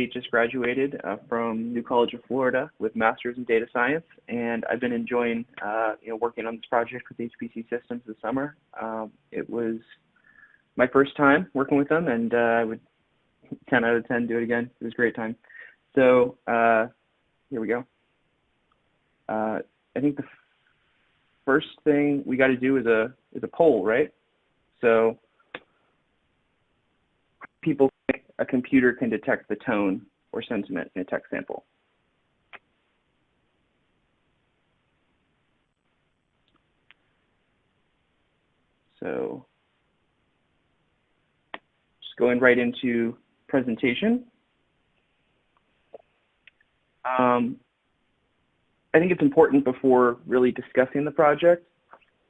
recently just graduated from New College of Florida with Masters in Data Science, and I've been enjoying working on this project with HPC Systems this summer. It was my first time working with them, and I would 10 out of 10 do it again. It was a great time. So here we go. I think the first thing we got to do is a poll, right? So people think a computer can detect the tone or sentiment in a text sample. So just going right into presentation. I think it's important before really discussing the project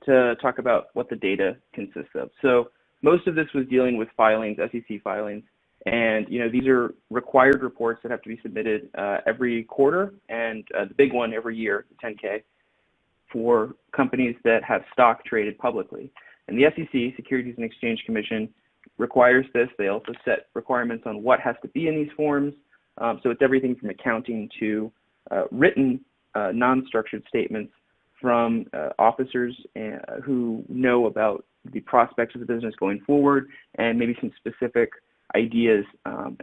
to talk about what the data consists of. So most of this was dealing with filings, SEC filings, and these are required reports that have to be submitted every quarter, and the big one every year, the 10K, for companies that have stock traded publicly. And the SEC, Securities and Exchange Commission, requires this. They also set requirements on what has to be in these forms. So it's everything from accounting to written non-structured statements from officers who know about the prospects of the business going forward, and maybe some specific ideas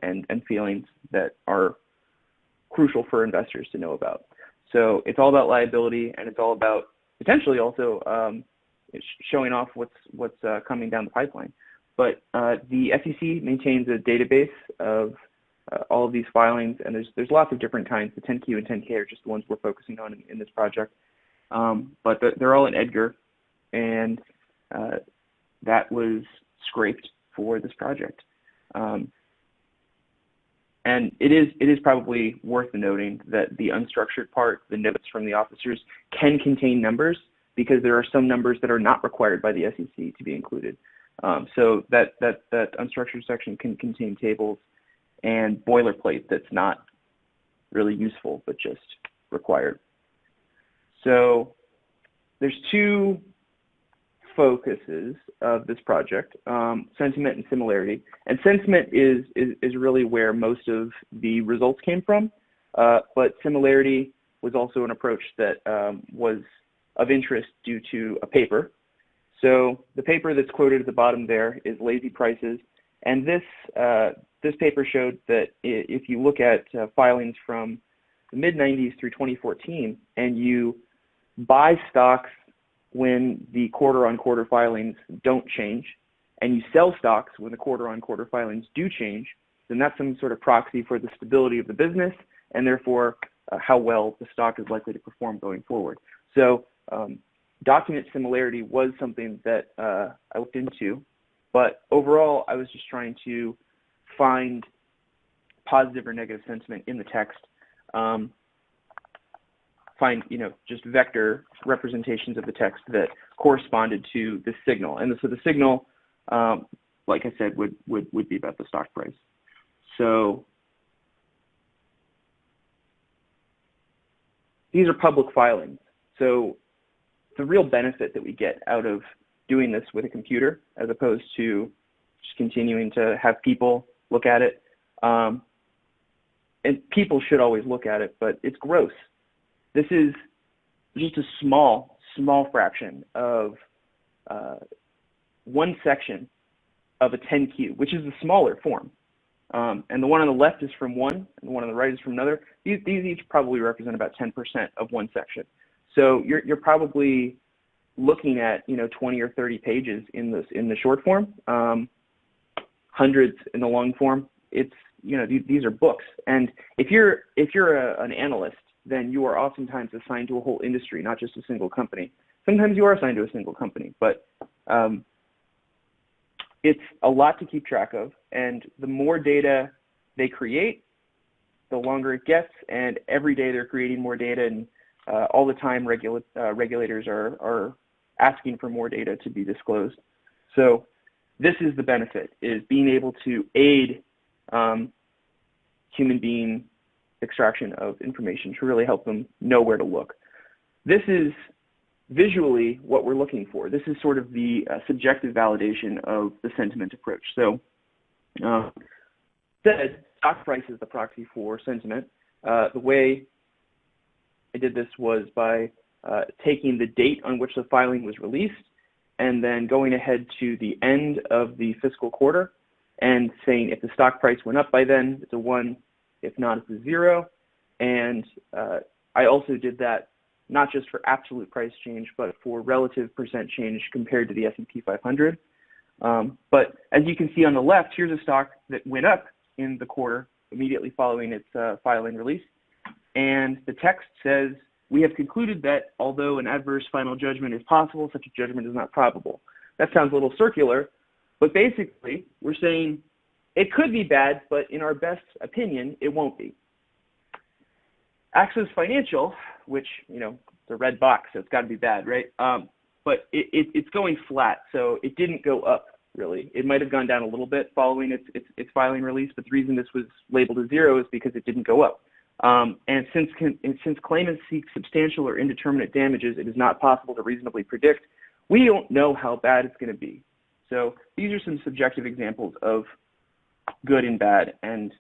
and feelings that are crucial for investors to know about. So it's all about liability, and it's all about potentially also showing off what's coming down the pipeline. But the SEC maintains a database of all of these filings, and there's lots of different kinds. The 10Q and 10K are just the ones we're focusing on in this project. But they're all in Edgar, and that was scraped for this project. And it is probably worth noting that the unstructured part, the notes from the officers, can contain numbers, because there are some numbers that are not required by the SEC to be included. So that unstructured section can contain tables and boilerplate that's not really useful, but just required. So there's two focuses of this project, sentiment and similarity. And sentiment is really where most of the results came from, but similarity was also an approach that was of interest due to a paper. So the paper that's quoted at the bottom there is Lazy Prices, and this paper showed that if you look at filings from the mid-90s through 2014, and you buy stocks when the quarter-on-quarter filings don't change, and you sell stocks when the quarter-on-quarter filings do change, then that's some sort of proxy for the stability of the business, and therefore how well the stock is likely to perform going forward. So document similarity was something that I looked into, but overall I was just trying to find positive or negative sentiment in the text, find just vector representations of the text that corresponded to the signal. And so the signal, like I said, would be about the stock price. So these are public filings. So the real benefit that we get out of doing this with a computer, as opposed to just continuing to have people look at it, and people should always look at it, but it's gross. This is just a small fraction of one section of a 10Q, which is the smaller form. And the one on the left is from one, and the one on the right is from another. These each probably represent about 10% of one section. So you're probably looking at 20 or 30 pages in the short form, hundreds in the long form. It's these are books, and if you're an analyst, then you are oftentimes assigned to a whole industry, not just a single company. Sometimes you are assigned to a single company, but it's a lot to keep track of, and the more data they create, the longer it gets, and every day they're creating more data, and all the time regulators are asking for more data to be disclosed. So this is the benefit, is being able to aid human being extraction of information to really help them know where to look. This is visually what we're looking for. This is sort of the subjective validation of the sentiment approach. So stock price is the proxy for sentiment. The way I did this was by taking the date on which the filing was released and then going ahead to the end of the fiscal quarter and saying if the stock price went up by then, it's a 1, if not, it's a 0. And I also did that not just for absolute price change, but for relative percent change compared to the S&P 500. But as you can see on the left, here's a stock that went up in the quarter immediately following its filing release. And the text says, we have concluded that although an adverse final judgment is possible, such a judgment is not probable. That sounds a little circular, but basically we're saying it could be bad, but in our best opinion, it won't be. Axos Financial, which, you know, it's a red box, so it's got to be bad, right? But it's going flat, so it didn't go up, really. It might have gone down a little bit following its filing release, but the reason this was labeled as 0 is because it didn't go up. And since claimants seek substantial or indeterminate damages, it is not possible to reasonably predict. We don't know how bad it's going to be. So these are some subjective examples of good and bad, and,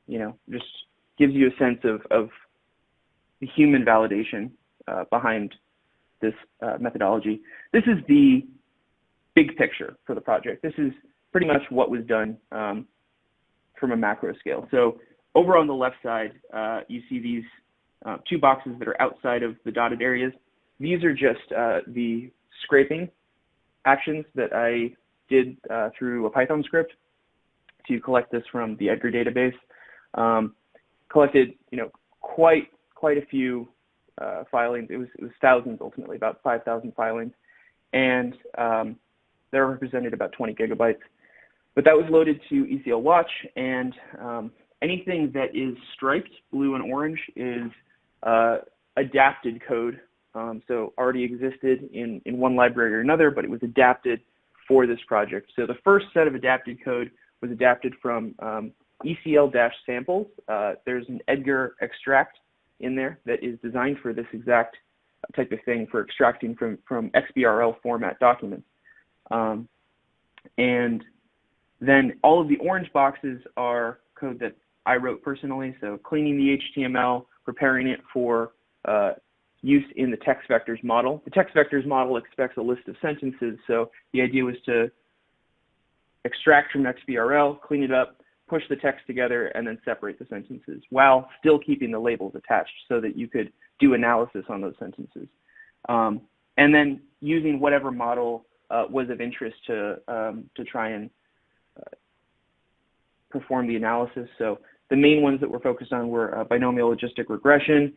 you know, just gives you a sense of the human validation behind this methodology. This is the big picture for the project. This is pretty much what was done from a macro scale. So over on the left side, you see these 2 boxes that are outside of the dotted areas. These are just the scraping actions that I did through a Python script to collect this from the Edgar database. Collected, you know, quite a few filings. It was thousands ultimately, about 5,000 filings, and they're represented about 20 gigabytes. But that was loaded to ECL Watch, and anything that is striped blue and orange is adapted code. So already existed in one library or another, but it was adapted for this project. So the first set of adapted code was adapted from ECL-samples. There's an Edgar extract in there that is designed for this exact type of thing, for extracting from XBRL format documents. And then all of the orange boxes are code that I wrote personally, so cleaning the HTML, preparing it for use in the text vectors model. The text vectors model expects a list of sentences, so the idea was to extract from XBRL, clean it up, push the text together, and then separate the sentences while still keeping the labels attached so that you could do analysis on those sentences. And then using whatever model was of interest to try and perform the analysis. So the main ones that were focused on were binomial logistic regression.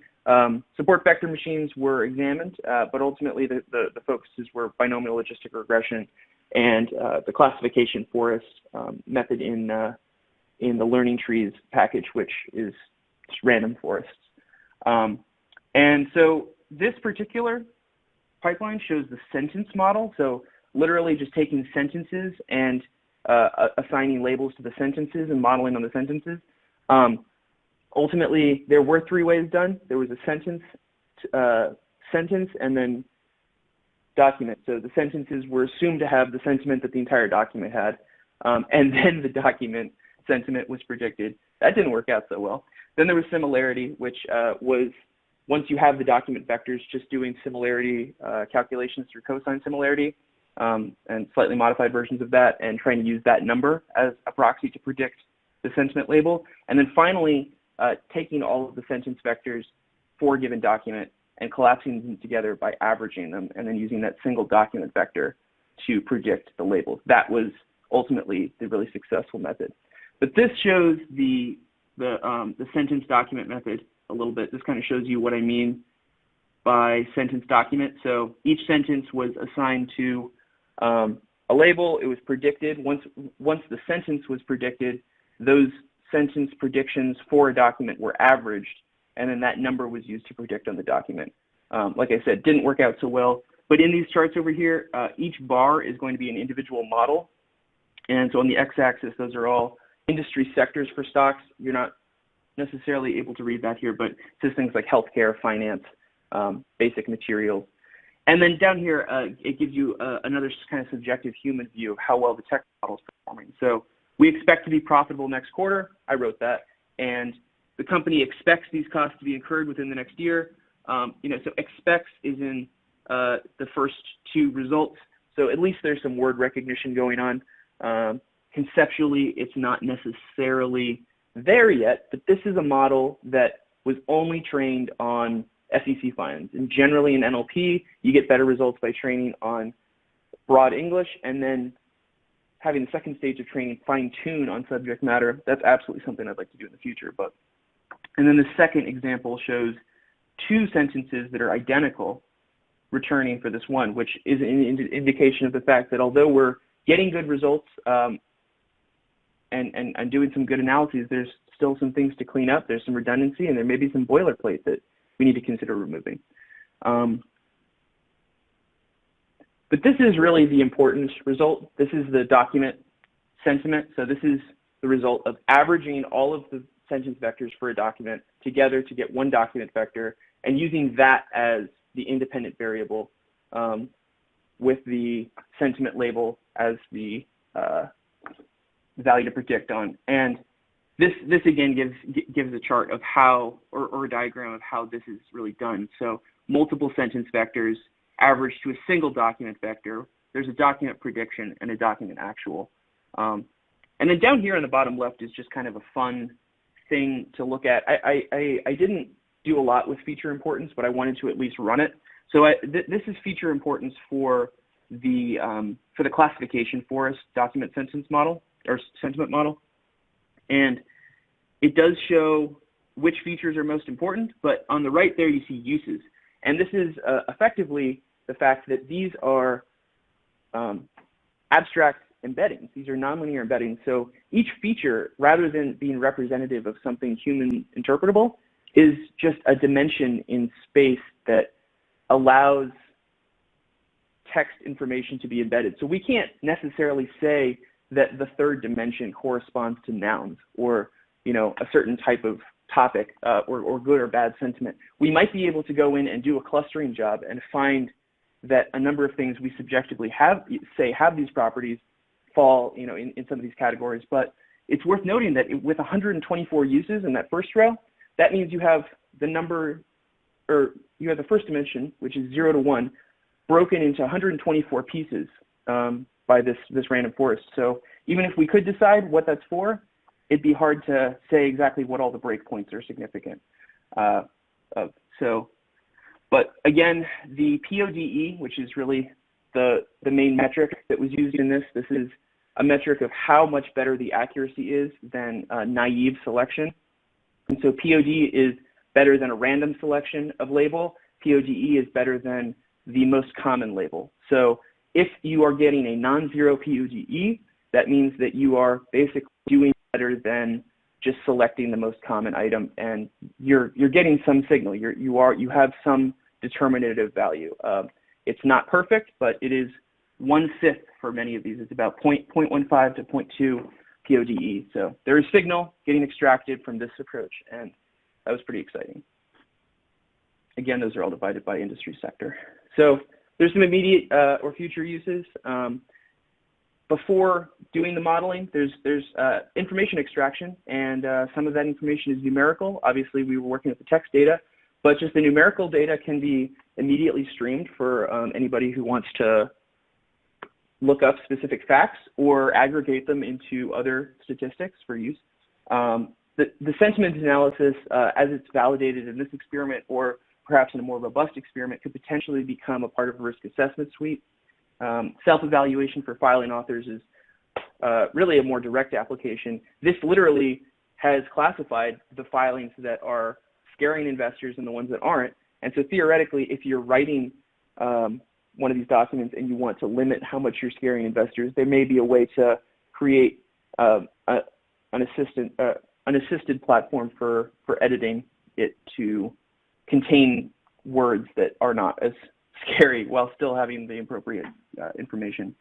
Support vector machines were examined, but ultimately the focuses were binomial logistic regression and the classification forest method in the learning trees package, which is just random forests. And so this particular pipeline shows the sentence model. So literally just taking sentences and assigning labels to the sentences and modeling on the sentences. Ultimately, there were 3 ways done. There was a sentence, and then document. So the sentences were assumed to have the sentiment that the entire document had, and then the document sentiment was predicted. That didn't work out so well. Then there was similarity, which was, once you have the document vectors, just doing similarity calculations through cosine similarity, and slightly modified versions of that, and trying to use that number as a proxy to predict the sentiment label. And then finally, taking all of the sentence vectors for a given document and collapsing them together by averaging them, and then using that single document vector to predict the labels. That was ultimately the really successful method. But this shows the sentence document method a little bit. This kind of shows you what I mean by sentence document. So each sentence was assigned to a label. It was predicted. Once the sentence was predicted, those sentence predictions for a document were averaged, and then that number was used to predict on the document. Like I said, didn't work out so well. But in these charts over here, each bar is going to be an individual model. And so on the x-axis, those are all industry sectors for stocks. You're not necessarily able to read that here, but it says things like healthcare, finance, basic materials. And then down here, it gives you another kind of subjective human view of how well the text model is performing. So we expect to be profitable next quarter. I wrote that. And the company expects these costs to be incurred within the next year. So expects is in the first two results. So at least there's some word recognition going on. Conceptually, it's not necessarily there yet, but this is a model that was only trained on SEC filings. And generally in NLP, you get better results by training on broad English and then having the second stage of training fine-tune on subject matter. That's absolutely something I'd like to do in the future. And then the second example shows two sentences that are identical returning for this one, which is an indication of the fact that although we're getting good results and doing some good analyses, there's still some things to clean up. There's some redundancy, and there may be some boilerplate that we need to consider removing. But this is really the important result. This is the document sentiment. So this is the result of averaging all of the sentence vectors for a document together to get one document vector and using that as the independent variable with the sentiment label as the value to predict on. And this again gives a chart of how, or a diagram of how this is really done. So multiple sentence vectors averaged to a single document vector. There's a document prediction and a document actual. And then down here on the bottom left is just kind of a fun thing to look at. I didn't do a lot with feature importance, but I wanted to at least run it. So this is feature importance for the classification forest document sentence model or sentiment model. And it does show which features are most important, but on the right there you see uses. And this is effectively the fact that these are abstract embeddings. These are nonlinear embeddings. So each feature, rather than being representative of something human interpretable, is just a dimension in space that allows text information to be embedded. So we can't necessarily say that the third dimension corresponds to nouns or a certain type of topic or good or bad sentiment. We might be able to go in and do a clustering job and find that a number of things we subjectively have these properties fall in some of these categories. But it's worth noting that with 124 uses in that first row, that means you have the number, or you have the first dimension, which is 0 to 1, broken into 124 pieces by this random forest. So even if we could decide what that's for, it'd be hard to say exactly what all the breakpoints are significant of. But again, the PODE, which is really the main metric that was used in this is a metric of how much better the accuracy is than naive selection. And so POD is better than a random selection of label. PODE is better than the most common label. So if you are getting a non-zero PODE, that means that you are basically doing better than just selecting the most common item, and you're getting some signal. You have some determinative value. It's not perfect, but it is 1/5 for many of these. It's about 0.15 to 0.2 PODE. So there is signal getting extracted from this approach, and that was pretty exciting. Again, those are all divided by industry sector. So there's some immediate or future uses. Before doing the modeling, there's information extraction, and some of that information is numerical. Obviously, we were working with the text data, but just the numerical data can be immediately streamed for anybody who wants to look up specific facts or aggregate them into other statistics for use. The sentiment analysis, as it's validated in this experiment or perhaps in a more robust experiment, could potentially become a part of a risk assessment suite. Self-evaluation for filing authors is really a more direct application. This literally has classified the filings that are scaring investors and the ones that aren't. And so theoretically, if you're writing one of these documents and you want to limit how much you're scaring investors, there may be a way to create an assisted platform for editing it to contain words that are not as scary while still having the appropriate information.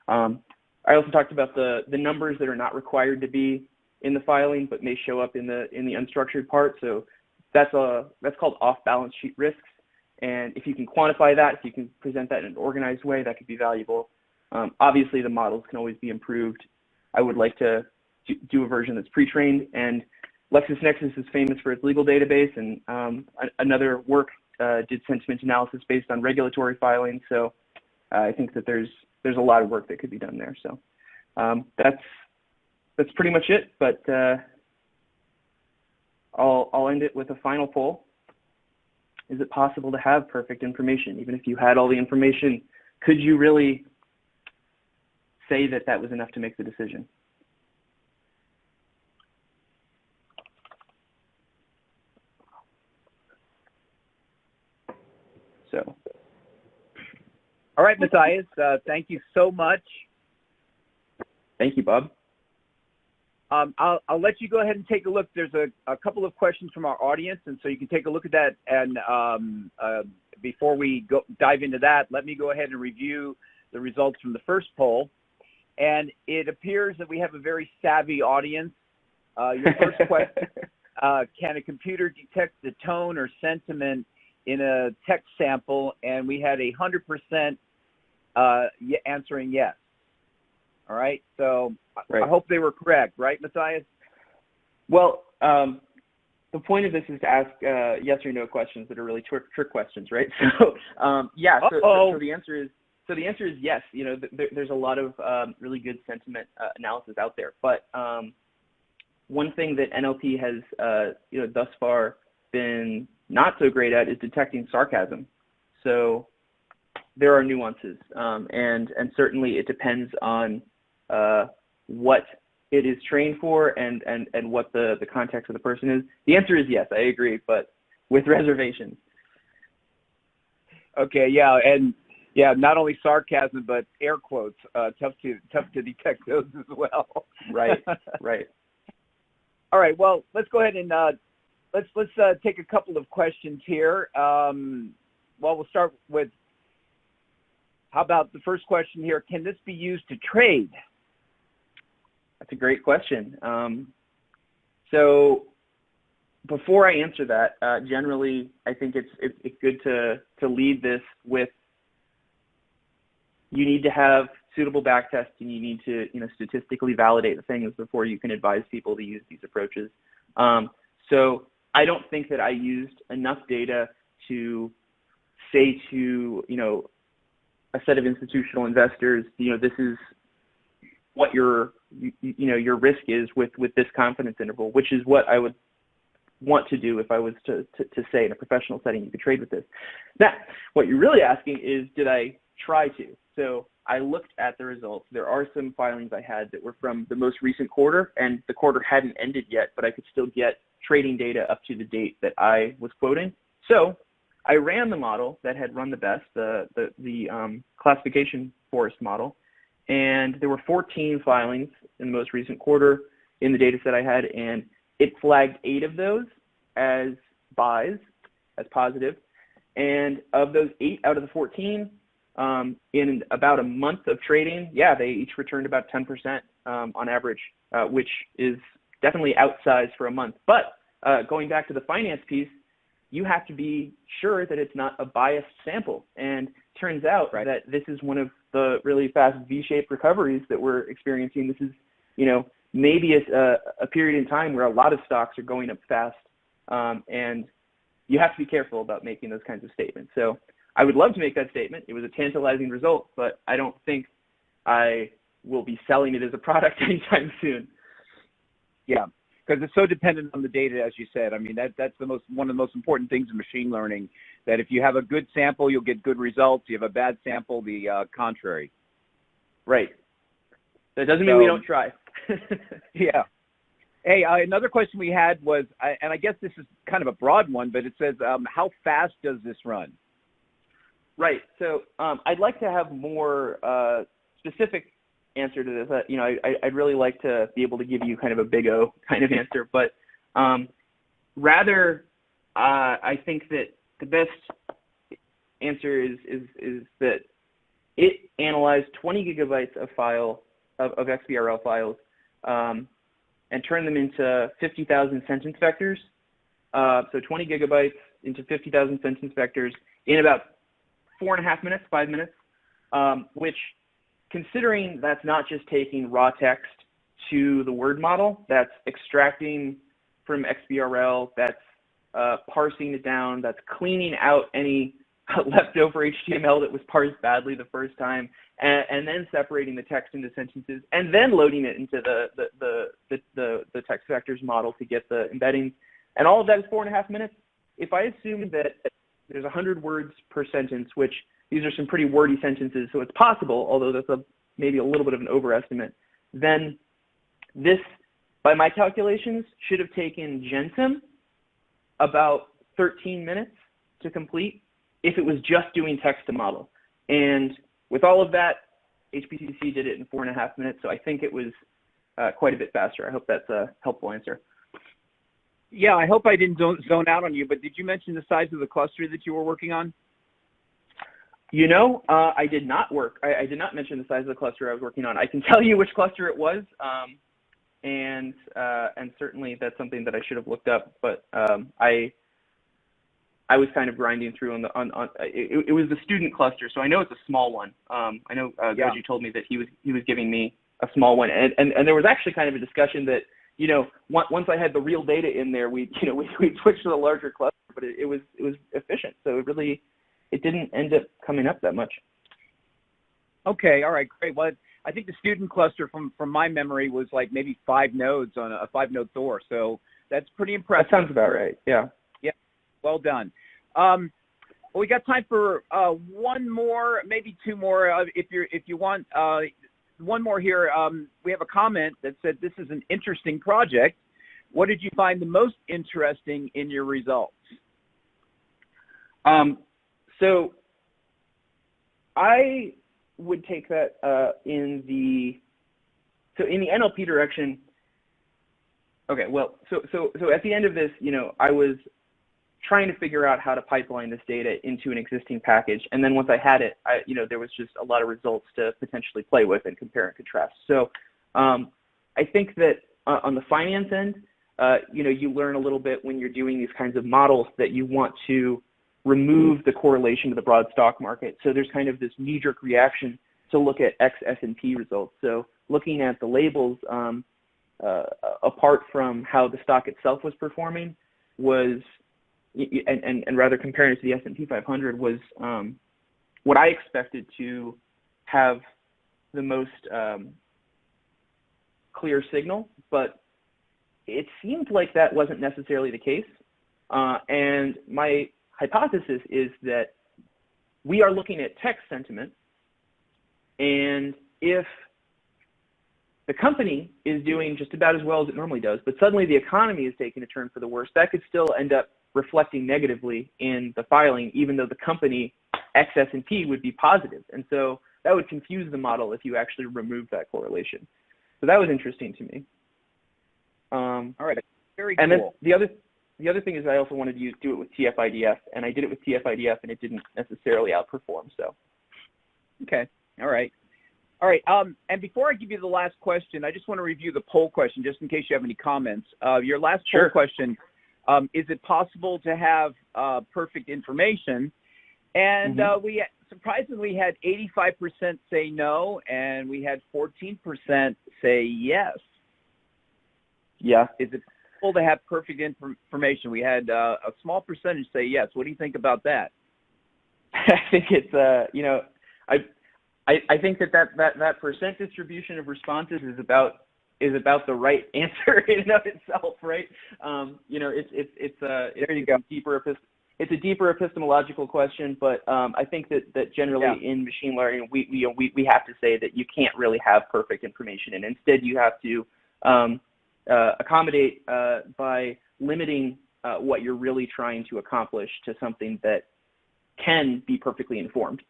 I also talked about the numbers that are not required to be in the filing but may show up in the unstructured part. So that's called off-balance sheet risks. And if you can quantify that, if you can present that in an organized way, that could be valuable. Obviously, the models can always be improved. I would like to do a version that's pre-trained. And LexisNexis is famous for its legal database, and another work did sentiment analysis based on regulatory filings. So I think that there's a lot of work that could be done there. So that's pretty much it. But I'll end it with a final poll. Is it possible to have perfect information? Even if you had all the information, could you really say that that was enough to make the decision? So. All right, Matthias, thank you so much. Thank you, Bob. I'll let you go ahead and take a look. There's a couple of questions from our audience, and so you can take a look at that. And before we dive into that, let me go ahead and review the results from the first poll. And it appears that we have a very savvy audience. Your first question, can a computer detect the tone or sentiment in a text sample? And we had 100% answering yes. All right, so right. I hope they were correct, right, Matthias? Well, the point of this is to ask yes or no questions that are really trick questions, right? So yeah, so the answer is yes. You know, there's a lot of really good sentiment analysis out there, but one thing that NLP has you know, thus far been not so great at is detecting sarcasm. So there are nuances, and certainly it depends on what it is trained for and what the context of the person is. The answer is yes, I agree, but with reservations. Okay, yeah, and yeah, not only sarcasm but air quotes, tough to detect those as well. Right, right. All right, well, let's go ahead and let's take a couple of questions here. Well, we'll start with, how about the first question here? Can this be used to trade? That's a great question. So before I answer that, generally I think it's good to lead this with, you need to have suitable backtesting, and you need to, you know, statistically validate the things before you can advise people to use these approaches. So I don't think that I used enough data to say to, you know, a set of institutional investors, you know, this is what your risk is with this confidence interval, which is what I would want to do if I was to say in a professional setting you could trade with this. Now, what you're really asking is, did I try to? So I looked at the results. There are some filings I had that were from the most recent quarter, and the quarter hadn't ended yet, but I could still get trading data up to the date that I was quoting. So I ran the model that had run the best, the classification forest model, and there were 14 filings in the most recent quarter in the data set I had, and it flagged 8 of those as buys, as positive. And of those 8 out of the 14, in about a month of trading, yeah, they each returned about 10% on average, which is definitely outsized for a month. But going back to the finance piece, you have to be sure that it's not a biased sample. And turns out that this is one of the really fast V-shaped recoveries that we're experiencing. This is, you know, maybe a period in time where a lot of stocks are going up fast, and you have to be careful about making those kinds of statements. So I would love to make that statement. It was a tantalizing result, but I don't think I will be selling it as a product anytime soon. Yeah, because it's so dependent on the data, as you said. I mean, that's one of the most important things in machine learning, that if you have a good sample, you'll get good results. You have a bad sample, the contrary. Right. That doesn't mean we don't try. Yeah. Hey, another question we had was, and I guess this is kind of a broad one, but it says, how fast does this run? Right. So I'd like to have more specific answer to this. You know, I'd really like to be able to give you kind of a big O kind of answer, but rather, I think that the best answer is that it analyzed 20 gigabytes of XBRL files and turned them into 50,000 sentence vectors. So 20 gigabytes into 50,000 sentence vectors in about 4.5 minutes, 5 minutes, which, considering that's not just taking raw text to the word model. That's extracting from XBRL, that's parsing it down, that's cleaning out any leftover HTML that was parsed badly the first time, and then separating the text into sentences, and then loading it into the text vectors model to get the embeddings. And all of that is 4.5 minutes. If I assume that there's 100 words per sentence, which these are some pretty wordy sentences, so it's possible, although that's maybe a little bit of an overestimate, then this, by my calculations, should have taken Jensen about 13 minutes to complete if it was just doing text to model. And with all of that, HPCC did it in 4.5 minutes, so I think it was quite a bit faster. I hope that's a helpful answer. Yeah, I hope I didn't zone out on you, but did you mention the size of the cluster that you were working on? You know, I did not I did not mention the size of the cluster I was working on. I can tell you which cluster it was, and certainly that's something that I should have looked up, but I was kind of grinding through it was the student cluster, so I know it's a small one. I know Goji told me that he was giving me a small one, and there was actually kind of a discussion that, you know, once I had the real data in there, we switched to the larger cluster, but it was efficient, so it didn't end up coming up that much. Okay, all right, great. Well, I think the student cluster from my memory was like maybe 5 nodes on a 5-node Thor, so that's pretty impressive. That sounds about right. Yeah. Yeah. Well done. Well, we got time for one more, maybe 2 more, if you want. One more here. We have a comment that said this is an interesting project. What did you find the most interesting in your results? So I would take that in the NLP direction. Okay, well, so at the end of this, you know, I was trying to figure out how to pipeline this data into an existing package, and then once I had it, you know, there was just a lot of results to potentially play with and compare and contrast. So I think that on the finance end, you know, you learn a little bit when you're doing these kinds of models that you want to remove the correlation to the broad stock market. So there's kind of this knee-jerk reaction to look at S&P results. So looking at the labels, apart from how the stock itself was performing, was and rather comparing it to the S&P 500 was what I expected to have the most clear signal, but it seemed like that wasn't necessarily the case. And my hypothesis is that we are looking at text sentiment, and if the company is doing just about as well as it normally does, but suddenly the economy is taking a turn for the worse, that could still end up reflecting negatively in the filing, even though the company ex-S&P would be positive. And so that would confuse the model if you actually remove that correlation. So that was interesting to me. All right, very cool. And then the other thing is I also wanted to do it with TF-IDF, and I did it with TF-IDF, and it didn't necessarily outperform. So, okay, all right. All right, and before I give you the last question, I just want to review the poll question just in case you have any comments. Your last poll question, is it possible to have perfect information? And we surprisingly had 85% say no, and we had 14% say yes. Yeah. Is it possible to have perfect information? We had a small percentage say yes. What do you think about that? I think it's, you know, I think that percent distribution of responses is about the right answer in and of itself, right? You know, it's a deeper epistemological question, but I think that generally in machine learning, we have to say that you can't really have perfect information, and instead you have to accommodate by limiting what you're really trying to accomplish to something that can be perfectly informed.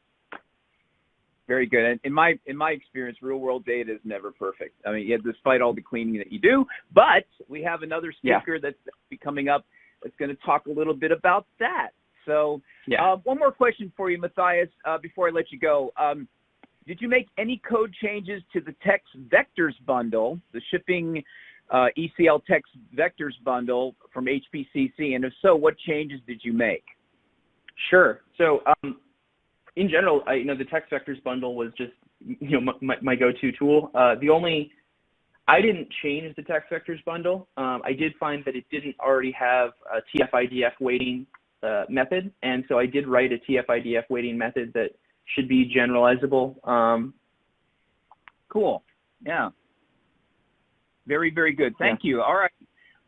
Very good. And in my experience, real world data is never perfect. I mean, despite all the cleaning that you do, but we have another speaker that's coming up that's going to talk a little bit about that. So one more question for you, Matthias, before I let you go. Did you make any code changes to the text vectors bundle, the shipping ECL text vectors bundle from HPCC? And if so, what changes did you make? Sure. So in general, you know, the text vectors bundle was just, you know, my go-to tool. I didn't change the text vectors bundle. I did find that it didn't already have a TF-IDF weighting method, and so I did write a TF-IDF weighting method that should be generalizable. Cool. Yeah. Very, very good. Thank you. All right.